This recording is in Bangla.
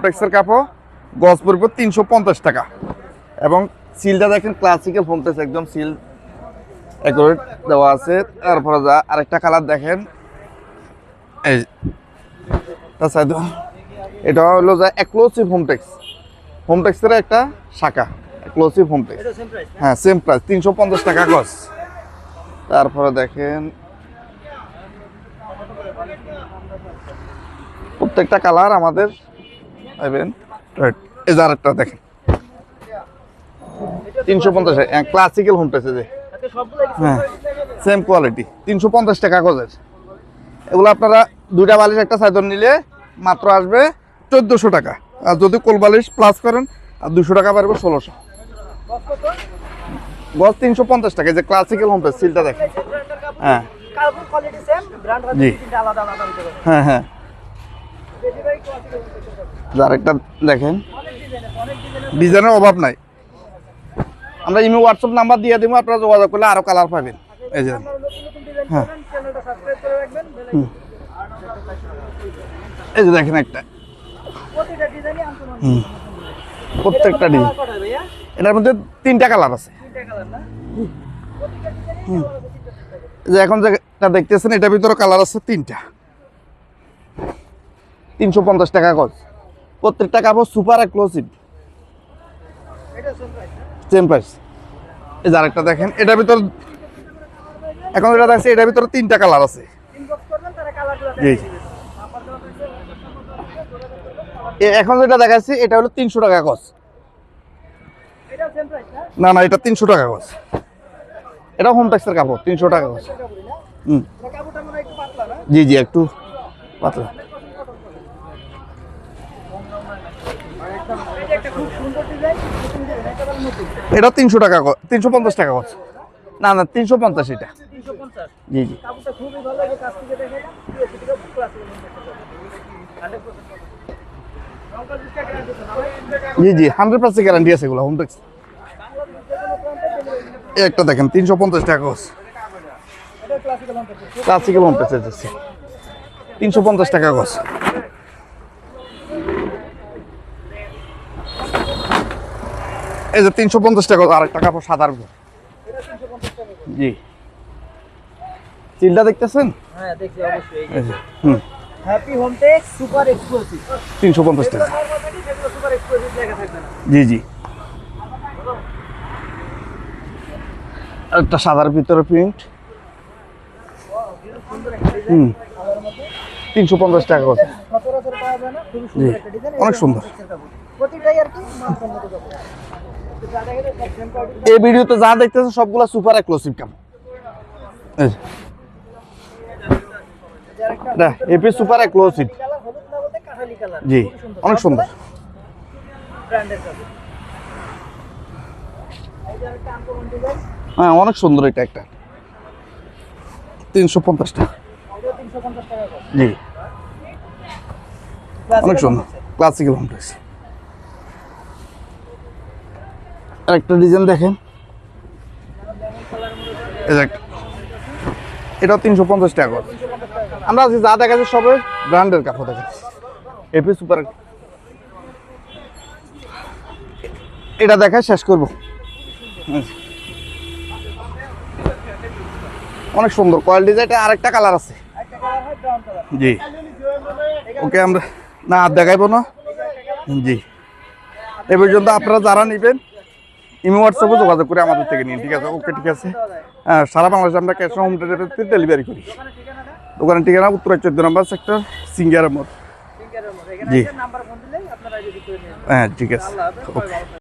হোমটেক্সের কাপড়, গজ পড়বে 350 টাকা। এবং সিলটা দেখেন ক্লাসিক্যাল হোমটেক্স, একদম সিল অ্যাকুরেট দেওয়া আছে। তারপরে যা আরেকটা কালার দেখেন, এই তাছাড়া এটা হলো যা এক্সক্লুসিভ হোমটেক্স, হোমটেক্সের একটা শাখা এক্সক্লুসিভ হোমটেক্স। হ্যাঁ সেম প্রাইস 350 টাকা গজ। তারপরে দেখেন প্রত্যেকটা কালার আমাদের পাবেন। এই যে আরেকটা দেখেন 350 ক্লাসিক্যাল হোমটেক্স, যে হ্যাঁ সেম কোয়ালিটি 350 টাকা গজের। এগুলো আপনারা দুইটা বালিশ একটা চাদর নিলে মাত্র আসবে 1400 টাকা, আর যদি কোল বালিশ প্লাস করেন আর 200 টাকা পারবে 1600 গজ। 350 টাকা। যে ক্লাসিক্যাল হোমটেক্স সিলটা দেখেন। হ্যাঁ জি হ্যাঁ হ্যাঁ। আরেকটা দেখেন, ডিজাইনের অভাব নাই। আমরা ইমো হোয়াটসঅ্যাপ নাম্বার দিয়ে দেবো, আপনারা যোগাযোগ করলে আরো কালার পাবেন। এই যে হ্যাঁ এই যে দেখেন একটা প্রত্যেকটা ডিজাইন, এটার মধ্যে 3টা কালার আছে। যে এখন যেটা দেখতেছেন এটার ভিতরে কালার আছে 3টা। 350 টাকা গজ। প্রত্যেকটা কাপড় সুপার এক্সক্লুসিভ, সেম প্রাইস। এই যে আরেকটা দেখেন, এটার ভিতর এখন যেটা দেখছি এটার ভিতরে 3টা কালার আছে। এখন যেটা দেখাচ্ছি এটা হলো 300 টাকা গজ। না না, এটা 300 টাকা গজ। এটা হোমটেক্সের কাপড়, 300 টাকা গজ। জি জি একটু পাতলা। এটা 300 টাকা, 350 টাকা গজ। না না 350 এটা। জি জি জি জি 100% গ্যারান্টি আছে এগুলো হোমটেক্স। একটা দেখেন 350 টাকা গজ, ক্লাসিক্যাল হোমটেক্স আছে 350 টাকা গজ। এই যে 350 টাকা আরেকটা কাপড় সাদার। জি চিলটা দেখতেছেন? হ্যাঁ দেখছি অবশ্যই। হুম হ্যাপি হোমটেক্স সুপার এক্সক্লুসিভ 350 টাকা। সুপার এক্সক্লুসিভ লেখা থাকবে না। জি জি একটা সাদার ভিতরে প্রিন্ট। 350 টাকা করে। সচরাচর পাওয়া যায় না, খুব জি সুন্দর একটা ডিজাইন, অনেক সুন্দর। প্রতিটাই আর কি মানসম্মত কাপড়। যা দেখেন সেম কোয়ালিটি। এই ভিডিওতে যা দেখতেছেন সবগুলা সুপার এক্সক্লুসিভ কাপড়। এটা এপি সুপার এক্সক্লুসিভ। কালার হলুদ না বলতে কাঠালি কালার। জি অনেক সুন্দর। ব্র্যান্ডের কাপড়। এই যে একটা আনকমন ডিজাইন। হ্যাঁ অনেক সুন্দর। এটা একটা 350 টাকা। এটা 350 টাকা করে। জি অনেক সুন্দর ক্লাসিক্যাল হোমটেক্স। আরেকটা ডিজাইন দেখেন, এটাও 350 টাকা করে। আমরা যা দেখাচ্ছি সবে ব্র্যান্ডের কাপড় দেখাচ্ছি। AP super. এটা দেখায় শেষ করবো। অনেক সুন্দর কোয়ালিটি। এটা আরেকটা কালার আছে। একটা কালার হয় ব্রাউন কালার। জি ওকে আমরা না আর দেখাইবো না। জি এ পর্যন্ত আপনারা যারা নেবেন ইমো হোয়াটসঅ্যাপে যোগাযোগ করে আমাদের থেকে নিন, ঠিক আছে? ওকে ঠিক আছে। হ্যাঁ সারা বাংলাদেশে আমরা ক্যাশ অন হোম ডেলিভারিতে ডেলিভারি করি। দোকানের ঠিকানা উত্তরা 14 নম্বর সেক্টর, সিঙ্গারের মোড়। জি নাম্বার ফোন দিলেই আপনারা রেডি করে নিন। হ্যাঁ ঠিক আছে। আল্লাহ হাফেজ। ওকে।